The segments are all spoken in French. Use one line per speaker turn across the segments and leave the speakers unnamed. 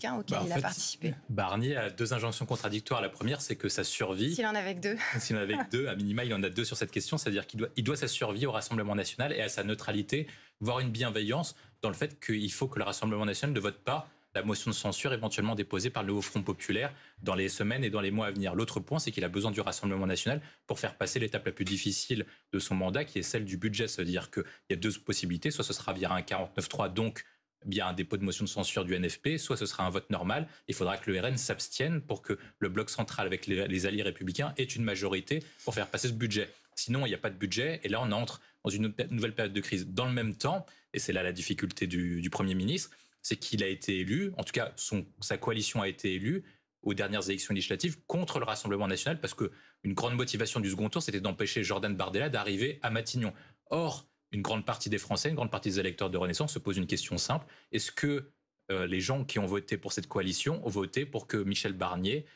auquel il a participé.
Barnier a deux injonctions contradictoires. La première, c'est que sa survie...
S'il en avait que deux.
S'il en avait que deux, à minima, il en a deux sur cette question. C'est-à-dire qu'il doit sa survie au Rassemblement national et à sa neutralité, voire une bienveillance dans le fait qu'il faut que le Rassemblement national ne vote pas la motion de censure éventuellement déposée par le nouveau Front populaire dans les semaines et dans les mois à venir. L'autre point, c'est qu'il a besoin du Rassemblement national pour faire passer l'étape la plus difficile de son mandat, qui est celle du budget. C'est-à-dire qu'il y a deux possibilités. Soit ce sera via un 49.3, donc via un dépôt de motion de censure du NFP, soit ce sera un vote normal. Il faudra que le RN s'abstienne pour que le bloc central avec les alliés républicains ait une majorité pour faire passer ce budget. Sinon, il n'y a pas de budget et là, on entre dans une nouvelle période de crise. Dans le même temps, et c'est là la difficulté du Premier ministre, c'est qu'il a été élu, en tout cas sa coalition a été élue aux dernières élections législatives contre le Rassemblement national parce qu'une grande motivation du second tour, c'était d'empêcher Jordan Bardella d'arriver à Matignon. Or, une grande partie des Français, une grande partie des électeurs de Renaissance se posent une question simple. Est-ce que les gens qui ont voté pour cette coalition ont voté pour que Michel Barnier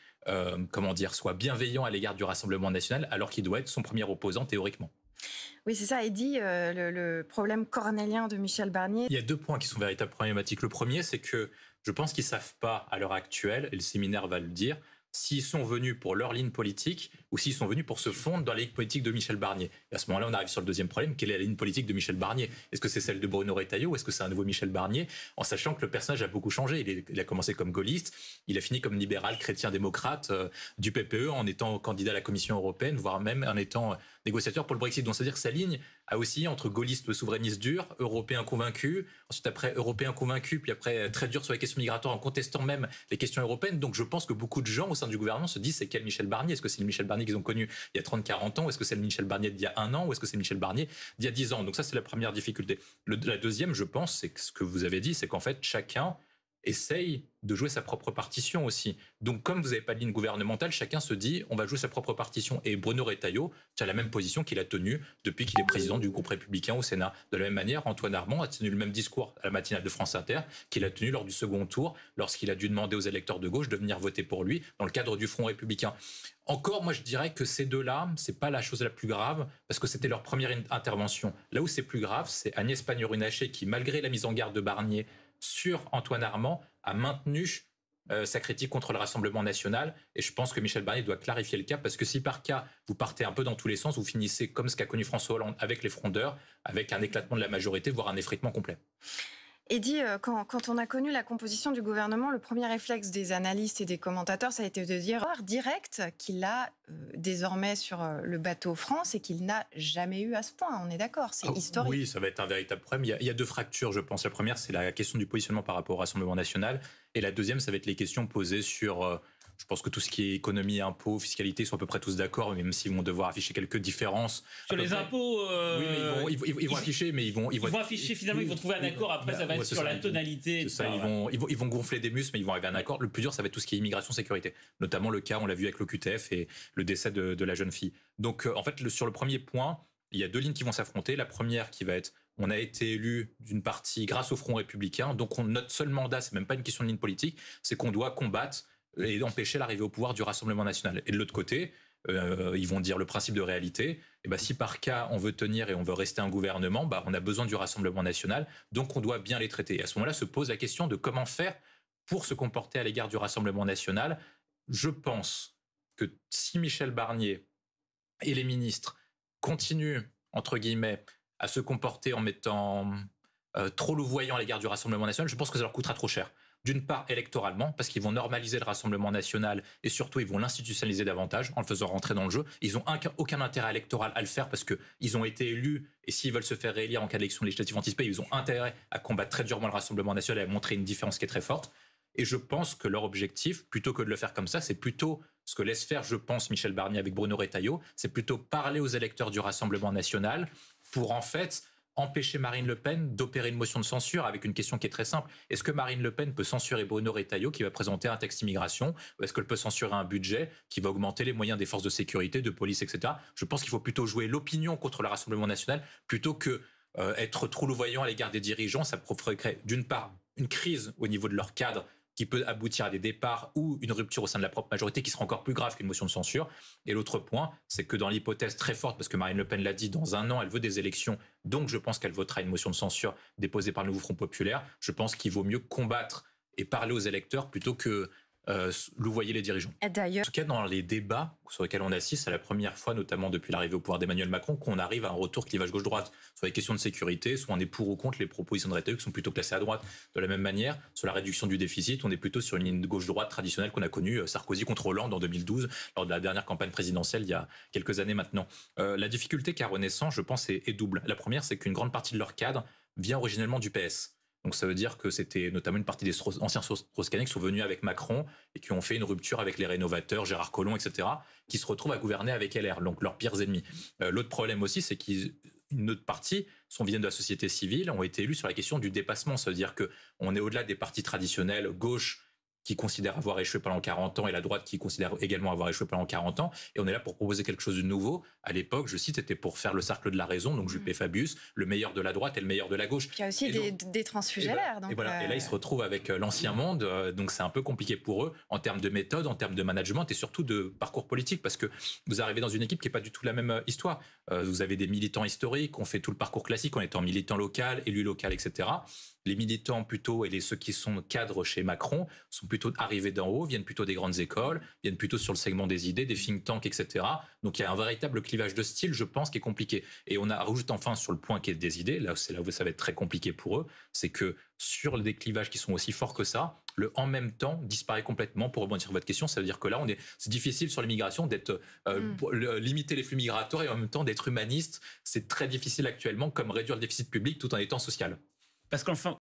soit bienveillant à l'égard du Rassemblement national alors qu'il doit être son premier opposant théoriquement?
Oui, c'est ça. Et dit le problème cornélien de Michel Barnier.
Il y a deux points qui sont véritablement problématiques. Le premier, c'est que je pense qu'ils ne savent pas à l'heure actuelle, et le séminaire va le dire, s'ils sont venus pour leur ligne politique ou s'ils sont venus pour se fondre dans la ligne politique de Michel Barnier. Et à ce moment-là, on arrive sur le deuxième problème. Quelle est la ligne politique de Michel Barnier? Est-ce que c'est celle de Bruno Retailleau ou est-ce que c'est un nouveau Michel Barnier? En sachant que le personnage a beaucoup changé. Il a commencé comme gaulliste, il a fini comme libéral, chrétien-démocrate du PPE en étant candidat à la Commission européenne, voire même en étant négociateur pour le Brexit. Donc c'est-à-dire que sa ligne a aussi entre gaulliste souverainiste dur, européen convaincu, ensuite après européen convaincu, puis après très dur sur les questions migratoires en contestant même les questions européennes. Donc je pense que beaucoup de gens au sein du gouvernement se disent c'est quel Michel Barnier? Est-ce que c'est le Michel Barnier qu'ils ont connu il y a 30-40 ans? Est-ce que c'est le Michel Barnier d'il y a un an? Ou est-ce que c'est Michel Barnier d'il y a 10 ans? Donc ça c'est la première difficulté. La deuxième, je pense, c'est que ce que vous avez dit, c'est qu'en fait chacun essaye de jouer sa propre partition aussi. Donc, comme vous n'avez pas de ligne gouvernementale, chacun se dit on va jouer sa propre partition. Et Bruno Retailleau tient la même position qu'il a tenue depuis qu'il est président du groupe républicain au Sénat. De la même manière, Antoine Armand a tenu le même discours à la matinale de France Inter qu'il a tenu lors du second tour, lorsqu'il a dû demander aux électeurs de gauche de venir voter pour lui dans le cadre du Front républicain. Encore, moi, je dirais que ces deux-là, c'est pas la chose la plus grave, parce que c'était leur première intervention. Là où c'est plus grave, c'est Agnès Pannier-Runacher qui, malgré la mise en garde de Barnier sur Antoine Armand, a maintenu sa critique contre le Rassemblement national. Et je pense que Michel Barnier doit clarifier le cap, parce que si par cas, vous partez un peu dans tous les sens, vous finissez comme ce qu'a connu François Hollande avec les frondeurs, avec un éclatement de la majorité, voire un effritement complet.
Et dit, quand on a connu la composition du gouvernement, le premier réflexe des analystes et des commentateurs, ça a été de dire direct qu'il a désormais sur le bateau France et qu'il n'a jamais eu à ce point. On est d'accord, c'est historique.
Oui, ça va être un véritable problème. Il y a deux fractures, je pense. La première, c'est la question du positionnement par rapport au Rassemblement national. Et la deuxième, ça va être les questions posées sur... je pense que tout ce qui est économie, impôts, fiscalité sont à peu près tous d'accord, même s'ils vont devoir afficher quelques différences.
Sur les impôts,
oui, mais ils vont afficher, mais ils vont
afficher finalement, ils vont trouver un accord. Après, ça va être sur la tonalité.
Ça, ils vont gonfler des muscles, mais ils vont arriver à un accord. Le plus dur, ça va être tout ce qui est immigration, sécurité, notamment le cas, on l'a vu avec l'OQTF et le décès de la jeune fille. Donc, en fait, sur le premier point, il y a deux lignes qui vont s'affronter. La première qui va être, on a été élu d'une partie grâce au Front républicain, donc notre seul mandat, c'est même pas une question de ligne politique, c'est qu'on doit combattre et empêcher l'arrivée au pouvoir du Rassemblement national. Et de l'autre côté, ils vont dire le principe de réalité, et si par cas on veut tenir et on veut rester un gouvernement, on a besoin du Rassemblement national, donc on doit bien les traiter. Et à ce moment-là se pose la question de comment faire pour se comporter à l'égard du Rassemblement national. Je pense que si Michel Barnier et les ministres continuent, entre guillemets, à se comporter en mettant trop louvoyant à l'égard du Rassemblement national, je pense que ça leur coûtera trop cher. D'une part électoralement, parce qu'ils vont normaliser le Rassemblement national et surtout ils vont l'institutionnaliser davantage en le faisant rentrer dans le jeu. Ils n'ont aucun intérêt électoral à le faire parce qu'ils ont été élus et s'ils veulent se faire réélire en cas d'élection législative anticipée, ils ont intérêt à combattre très durement le Rassemblement national et à montrer une différence qui est très forte. Et je pense que leur objectif, plutôt que de le faire comme ça, c'est plutôt ce que laisse faire, je pense, Michel Barnier avec Bruno Retailleau, c'est plutôt parler aux électeurs du Rassemblement national pour en fait empêcher Marine Le Pen d'opérer une motion de censure avec une question qui est très simple. Est-ce que Marine Le Pen peut censurer Bruno Retailleau qui va présenter un texte immigration? Ou est-ce qu'elle peut censurer un budget qui va augmenter les moyens des forces de sécurité, de police, etc. Je pense qu'il faut plutôt jouer l'opinion contre le Rassemblement national plutôt que être trop louvoyant à l'égard des dirigeants. Ça provoquerait d'une part une crise au niveau de leur cadre qui peut aboutir à des départs ou une rupture au sein de la propre majorité qui sera encore plus grave qu'une motion de censure. Et l'autre point, c'est que dans l'hypothèse très forte, parce que Marine Le Pen l'a dit, dans un an, elle veut des élections, donc je pense qu'elle votera une motion de censure déposée par le nouveau Front populaire, je pense qu'il vaut mieux combattre et parler aux électeurs plutôt que louvoyer les dirigeants.
D'ailleurs,
en tout cas, dans les débats sur lesquels on assiste, c'est la première fois, notamment depuis l'arrivée au pouvoir d'Emmanuel Macron, qu'on arrive à un retour clivage gauche-droite. Sur les questions de sécurité, soit on est pour ou contre les propositions de République qui sont plutôt placées à droite. De la même manière, sur la réduction du déficit, on est plutôt sur une ligne gauche-droite traditionnelle qu'on a connue, Sarkozy contre Hollande en 2012, lors de la dernière campagne présidentielle, il y a quelques années maintenant. La difficulté qu'a Renaissance, je pense, est double. La première, c'est qu'une grande partie de leur cadre vient originellement du PS. Donc ça veut dire que c'était notamment une partie des anciens Strauss-Kahn qui sont venus avec Macron et qui ont fait une rupture avec les rénovateurs, Gérard Collomb, etc., qui se retrouvent à gouverner avec LR, donc leurs pires ennemis. L'autre problème aussi, c'est qu'une autre partie viennent de la société civile, ont été élus sur la question du dépassement. Ça veut dire qu'on est au-delà des partis traditionnels, gauche, qui considère avoir échoué pendant 40 ans et la droite qui considère également avoir échoué pendant 40 ans. Et on est là pour proposer quelque chose de nouveau. À l'époque, je cite, c'était pour faire le cercle de la raison, donc Juppé Fabius, le meilleur de la droite et le meilleur de la gauche.
Il y a aussi des transfugellaires.
Et là, ils se retrouvent avec l'ancien monde, donc c'est un peu compliqué pour eux en termes de méthode, en termes de management et surtout de parcours politique, parce que vous arrivez dans une équipe qui n'est pas du tout la même histoire. Vous avez des militants historiques, on fait tout le parcours classique en étant militant local, élu local, etc. Les militants plutôt et ceux qui sont cadres chez Macron sont plutôt arrivés d'en haut, viennent plutôt des grandes écoles, viennent plutôt sur le segment des idées, des think tanks, etc. Donc il y a un véritable clivage de style, je pense, qui est compliqué. Et on rajoute enfin sur le point qui est des idées, là c'est là où ça va être très compliqué pour eux, c'est que sur des clivages qui sont aussi forts que ça, le en même temps disparaît complètement. Pour rebondir sur votre question, ça veut dire que là, c'est difficile sur l'immigration d'être limiter les flux migratoires et en même temps d'être humaniste. C'est très difficile actuellement, comme réduire le déficit public tout en étant social.
Parce qu'enfin,